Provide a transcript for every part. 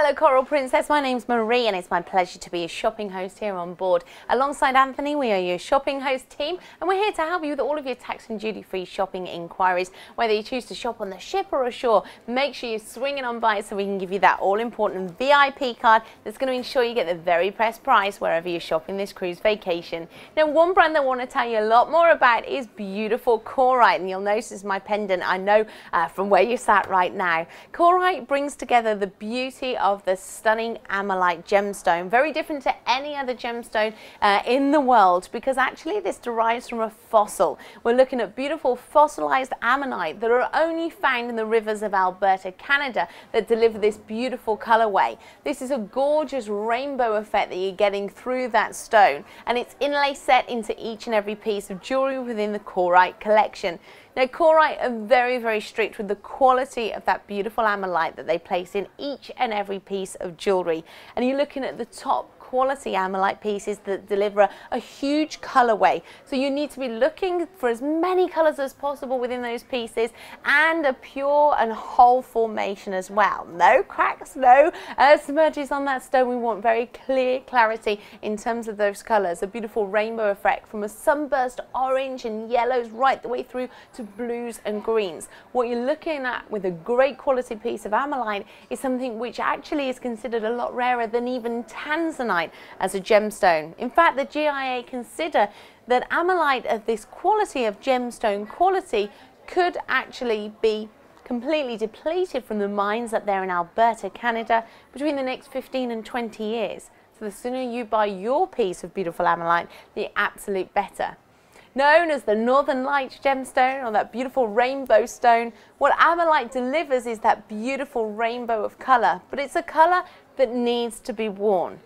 Hello Coral Princess, my name's Marie and it's my pleasure to be your shopping host here on board. Alongside Anthony, we are your shopping host team and we're here to help you with all of your tax and duty-free shopping inquiries. Whether you choose to shop on the ship or ashore, make sure you're swinging on by so we can give you that all-important VIP card that's going to ensure you get the very best price wherever you're shopping this cruise vacation. Now, one brand that I want to tell you a lot more about is beautiful Corite, and you'll notice my pendant, I know from where you're sat right now. Corite brings together the beauty of the stunning Ammolite gemstone, very different to any other gemstone in the world, because actually this derives from a fossil. We're looking at beautiful fossilized ammonite that are only found in the rivers of Alberta, Canada, that deliver this beautiful colorway. This is a gorgeous rainbow effect that you're getting through that stone, and it's inlay set into each and every piece of jewelry within the Corite collection. Now, Corite are very, very strict with the quality of that beautiful Ammolite that they place in each and every piece of jewellery. And you're looking at the top quality Ammolite pieces that deliver a huge colorway. So you need to be looking for as many colors as possible within those pieces and a pure and whole formation as well. No cracks, no smudges on that stone. We want very clear clarity in terms of those colors. A beautiful rainbow effect from a sunburst orange and yellows right the way through to blues and greens. What you're looking at with a great quality piece of Ammolite is something which actually is considered a lot rarer than even Tanzanite as a gemstone. In fact, the GIA consider that Ammolite of this quality of gemstone quality could actually be completely depleted from the mines up there in Alberta, Canada, between the next 15 and 20 years. So the sooner you buy your piece of beautiful Ammolite, the absolute better. Known as the Northern Lights gemstone, or that beautiful rainbow stone, what Ammolite delivers is that beautiful rainbow of colour, but it's a colour that needs to be worn.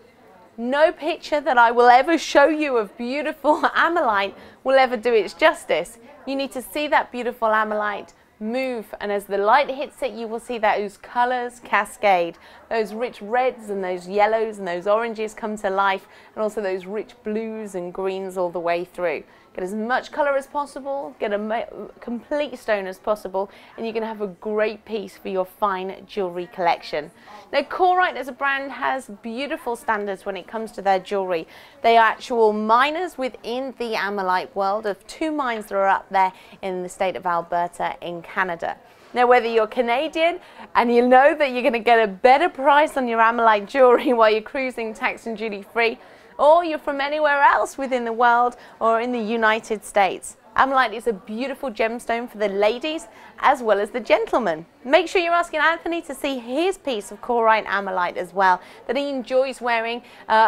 No picture that I will ever show you of beautiful Ammolite will ever do its justice. You need to see that beautiful Ammolite move, and as the light hits it, you will see those colours cascade. Those rich reds and those yellows and those oranges come to life, and also those rich blues and greens all the way through. Get as much colour as possible, get a complete stone as possible, and you're going to have a great piece for your fine jewellery collection. Now, Corite as a brand has beautiful standards when it comes to their jewellery. They are actual miners within the Ammolite world, of 2 mines that are up there in the state of Alberta in Canada. Now, whether you're Canadian and you know that you're going to get a better price on your Ammolite jewellery while you're cruising tax and duty free, or you're from anywhere else within the world or in the United States, Ammolite is a beautiful gemstone for the ladies as well as the gentlemen. Make sure you're asking Anthony to see his piece of Corite Ammolite as well that he enjoys wearing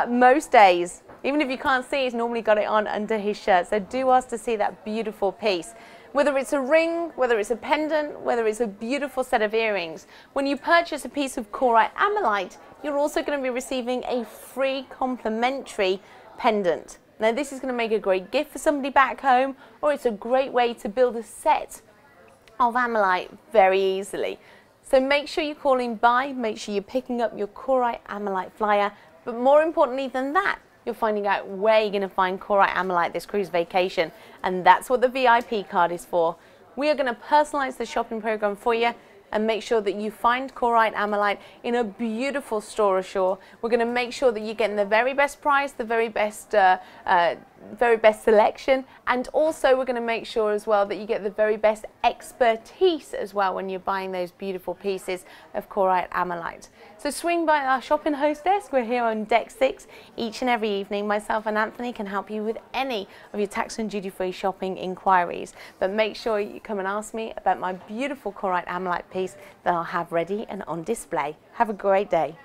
most days. Even if you can't see, he's normally got it on under his shirt. So do ask to see that beautiful piece. Whether it's a ring, whether it's a pendant, whether it's a beautiful set of earrings, when you purchase a piece of Corite Ammolite, you're also going to be receiving a free complimentary pendant. Now, this is going to make a great gift for somebody back home, or it's a great way to build a set of Ammolite very easily. So make sure you're calling by, make sure you're picking up your Corite Ammolite flyer, but more importantly than that, you're finding out where you're going to find Corite Ammolite this cruise vacation, and that's what the VIP card is for. We are going to personalize the shopping program for you and make sure that you find Corite Ammolite in a beautiful store ashore. We're going to make sure that you're getting the very best price, the very best selection, and also we're going to make sure as well that you get the very best expertise as well when you're buying those beautiful pieces of Corite Ammolite. So swing by our shopping host desk. We're here on deck 6 each and every evening. Myself and Anthony can help you with any of your tax and duty-free shopping inquiries, but make sure you come and ask me about my beautiful Corite Ammolite piece that I'll have ready and on display. Have a great day.